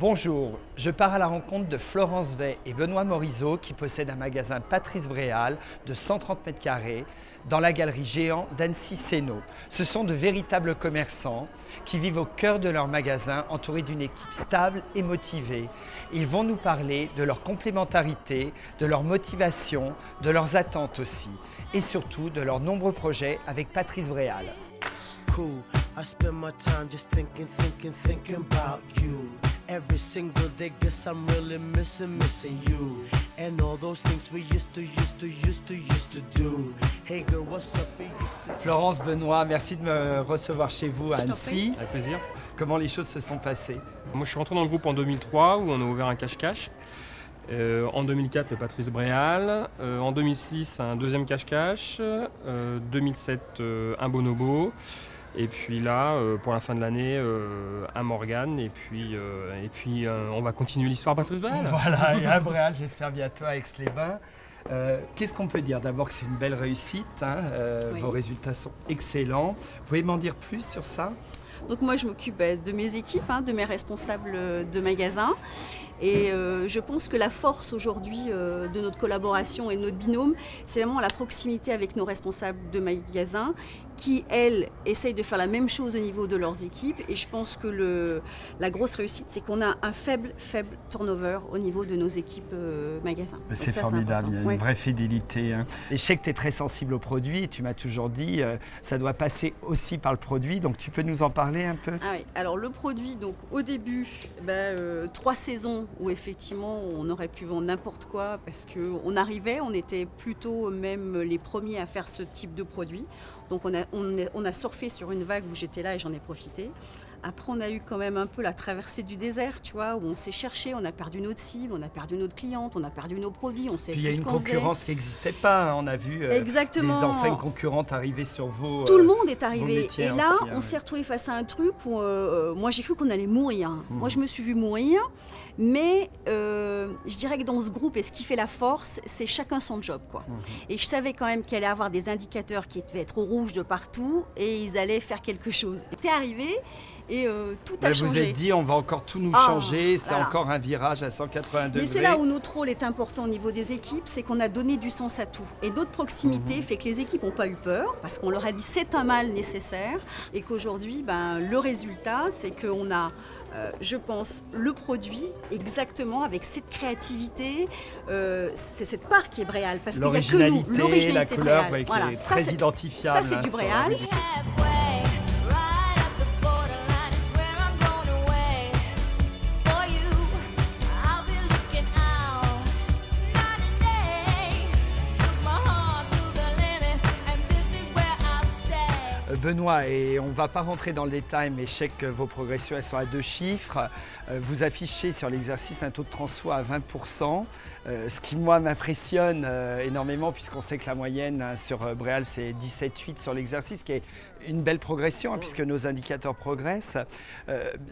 Bonjour, je pars à la rencontre de Florence Wey et Benoît Morisot qui possèdent un magasin Patrice Bréal de 130 mètres carrés dans la galerie Géant d'Annecy-Sénaud. Ce sont de véritables commerçants qui vivent au cœur de leur magasin entourés d'une équipe stable et motivée. Ils vont nous parler de leur complémentarité, de leur motivation, de leurs attentes aussi et surtout de leurs nombreux projets avec Patrice Bréal. Cool. I spend my time just thinking about you. Every single day, guess I'm really missing you. And all those things we used to do. Hey girl, what's up? Florence, Benoît, merci de me recevoir chez vous à Annecy. Avec plaisir. Comment les choses se sont passées? Moi, je suis rentré dans le groupe en 2003 où on a ouvert un cache-cache. En 2004, le Patrice Bréal. En 2006, un deuxième cache-cache. 2007, un Bonobo. Et puis là, pour la fin de l'année, un Morgane. Et puis on va continuer l'histoire Patrice Bréal. Voilà, et à Bréal, j'espère bientôt à Aix-les-Bains. Qu'est-ce qu'on peut dire? D'abord que c'est une belle réussite, hein, oui. Vos résultats sont excellents. Vous pouvez m'en dire plus sur ça? Donc moi je m'occupe de mes équipes, de mes responsables de magasin et je pense que la force aujourd'hui de notre collaboration et de notre binôme, c'est vraiment la proximité avec nos responsables de magasin qui, elles, essayent de faire la même chose au niveau de leurs équipes et je pense que la grosse réussite, c'est qu'on a un faible turnover au niveau de nos équipes magasins. C'est formidable, il y a une vraie fidélité. Hein. Et je sais que tu es très sensible aux produits et tu m'as toujours dit ça doit passer aussi par le produit, donc tu peux nous en parler un peu? Ah oui, alors le produit, donc au début, 3 saisons où effectivement on aurait pu vendre n'importe quoi parce qu'on arrivait, on était plutôt même les premiers à faire ce type de produit. Donc on a surfé sur une vague où j'étais là et j'en ai profité. Après, on a eu quand même un peu la traversée du désert, tu vois, où on s'est cherché, on a perdu notre cible, on a perdu notre cliente, on a perdu nos produits, on sait plus ce qu'on faisait. Puis il y a une concurrence qui n'existait pas, hein. On a vu des enseignes concurrentes arriver sur vos Tout le monde est arrivé. Et là, aussi, on s'est retrouvé face à un truc où moi j'ai cru qu'on allait mourir. Moi je me suis vue mourir. Mais je dirais que dans ce groupe, et ce qui fait la force, c'est chacun son job, quoi. Et je savais quand même qu'il allait y avoir des indicateurs qui devaient être au rouge de partout et ils allaient faire quelque chose. T'es arrivé et tout a changé. Vous êtes dit, on va encore tout nous changer, c'est encore un virage à 180 degrés. Mais c'est là où notre rôle est important au niveau des équipes, c'est qu'on a donné du sens à tout. Et notre proximité fait que les équipes n'ont pas eu peur, parce qu'on leur a dit c'est un mal nécessaire, et qu'aujourd'hui, le résultat, c'est qu'on a je pense, le produit exactement avec cette créativité, c'est cette part qui est Bréal, parce qu'il n'y a que nous, l'originalité, la couleur Bréal. Qui est très identifiable. Ça, c'est du Bréal. Benoît, et on ne va pas rentrer dans le détail, mais je sais que vos progressions elles sont à 2 chiffres. Vous affichez sur l'exercice un taux de transfo à 20%, ce qui moi m'impressionne énormément puisqu'on sait que la moyenne sur Bréal c'est 17,8 sur l'exercice, qui est une belle progression puisque nos indicateurs progressent.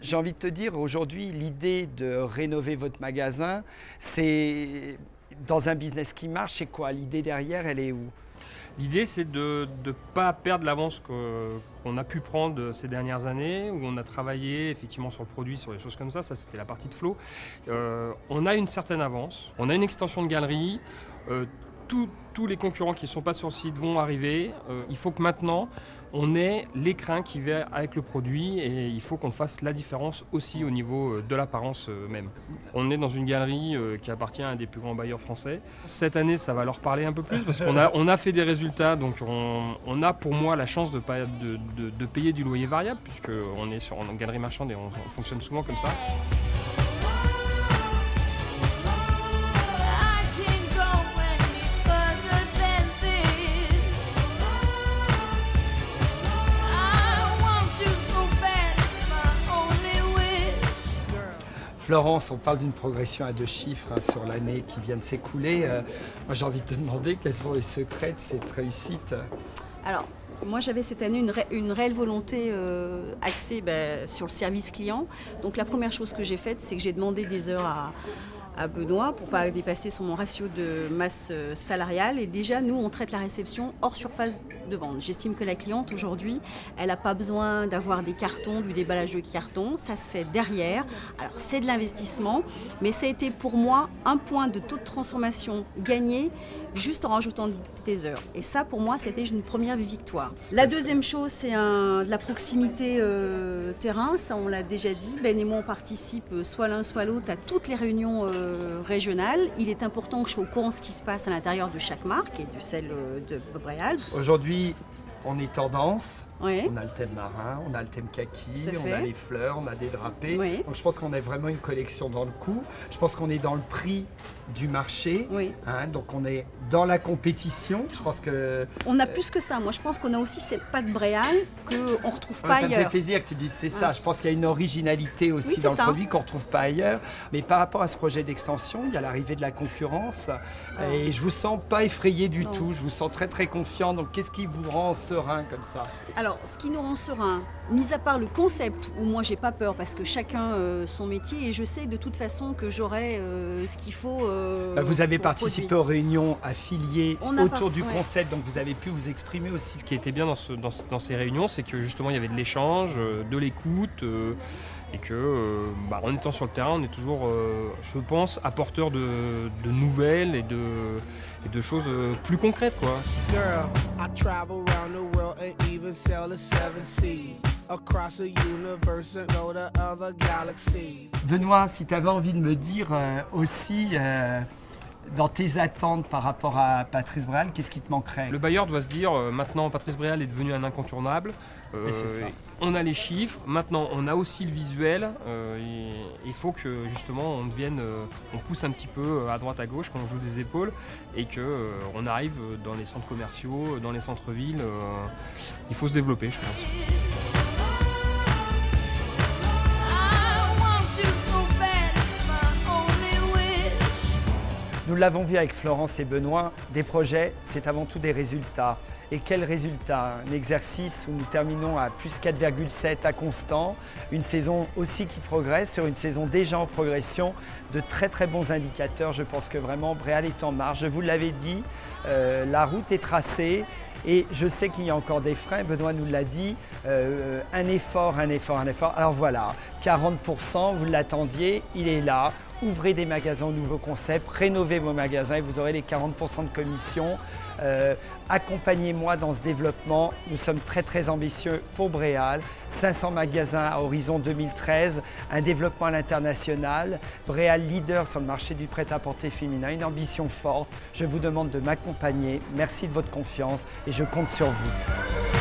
J'ai envie de te dire aujourd'hui, l'idée de rénover votre magasin, c'est dans un business qui marche, c'est quoi? L'idée derrière, elle est où? L'idée, c'est de ne pas perdre l'avance qu'on a pu prendre ces dernières années, où on a travaillé effectivement sur le produit, sur des choses comme ça. Ça, c'était la partie de flow. On a une certaine avance, on a une extension de galerie. Tous les concurrents qui ne sont pas sur le site vont arriver. Il faut que maintenant, on ait l'écrin qui va avec le produit et il faut qu'on fasse la différence aussi au niveau de l'apparence même. On est dans une galerie qui appartient à un des plus grands bailleurs français. Cette année, ça va leur parler un peu plus parce qu'on a fait des résultats. Donc on a pour moi la chance de payer du loyer variable puisqu'on est sur une galerie marchande et on fonctionne souvent comme ça. Florence, on parle d'une progression à 2 chiffres sur l'année qui vient de s'écouler. Moi, j'ai envie de te demander quels sont les secrets de cette réussite. Alors, moi, j'avais cette année une réelle volonté axée sur le service client. Donc, la première chose que j'ai faite, c'est que j'ai demandé des heures à Benoît pour ne pas dépasser son ratio de masse salariale. Et déjà, nous, on traite la réception hors surface de vente. J'estime que la cliente, aujourd'hui, elle n'a pas besoin d'avoir des cartons, du déballage de cartons. Ça se fait derrière. Alors, c'est de l'investissement, mais ça a été pour moi un point de taux de transformation gagné juste en rajoutant des heures. Et ça, pour moi, c'était une première victoire. La deuxième chose, c'est de la proximité terrain. Ça, on l'a déjà dit. Ben et moi, on participe soit l'un, soit l'autre à toutes les réunions régionales. Il est important que je sois au courant de ce qui se passe à l'intérieur de chaque marque et de celle de Bréal. Aujourd'hui, on est tendance. Oui. On a le thème marin, on a le thème kaki, Tout à on fait. a les fleurs, on a des drapés. Oui. Donc je pense qu'on a vraiment une collection dans le coup. Je pense qu'on est dans le prix du marché. Oui. Hein, donc on est dans la compétition. Je pense que On a plus que ça. Moi, je pense qu'on a aussi cette patte Bréal qu'on ne retrouve ouais, pas ça me fait ailleurs. plaisir que tu dises c'est ça. Ouais. Je pense qu'il y a une originalité aussi Oui, c'est dans le ça. produit qu'on ne retrouve pas ailleurs. Mais par rapport à ce projet d'extension, il y a l'arrivée de la concurrence. Et je vous sens pas effrayé du Non. tout. Je vous sens très très confiant. Donc qu'est-ce qui vous rend serein comme ça? Alors, ce qui nous rend serein, mis à part le concept, où moi j'ai pas peur parce que chacun son métier et je sais de toute façon que j'aurai ce qu'il faut. Vous avez pour participé produire. aux réunions affiliées On a autour pas- du ouais. concept, donc vous avez pu vous exprimer aussi. Ce qui était bien dans ces réunions, c'est que justement il y avait de l'échange, de l'écoute, et que en étant sur le terrain, on est toujours, je pense, apporteur de nouvelles et de choses plus concrètes, quoi. Girl, I travel around the world and even sail the 7 seas. Across the universe and go to other galaxies. Benoît, si tu avais envie de me dire aussi, dans tes attentes par rapport à Patrice Bréal, qu'est-ce qui te manquerait? Le bailleur doit se dire, maintenant Patrice Bréal est devenu un incontournable. Et c'est ça. On a les chiffres, maintenant on a aussi le visuel. Il faut que justement on pousse un petit peu à droite à gauche quand on joue des épaules et que on arrive dans les centres commerciaux, dans les centres-villes. Il faut se développer, je pense. Nous l'avons vu avec Florence et Benoît, des projets, c'est avant tout des résultats. Et quels résultats? Un exercice où nous terminons à plus 4,7 à constant, une saison aussi qui progresse, sur une saison déjà en progression, de très très bons indicateurs. Je pense que vraiment Bréal est en marche. Je vous l'avais dit, la route est tracée. Et je sais qu'il y a encore des freins, Benoît nous l'a dit, un effort. Alors voilà, 40%, vous l'attendiez, il est là. Ouvrez des magasins au nouveau concept, rénovez vos magasins et vous aurez les 40% de commission. Accompagnez-moi dans ce développement. Nous sommes très très ambitieux pour Bréal. 500 magasins à horizon 2013, un développement à l'international. Bréal leader sur le marché du prêt-à-porter féminin, une ambition forte. Je vous demande de m'accompagner. Merci de votre confiance et je compte sur vous.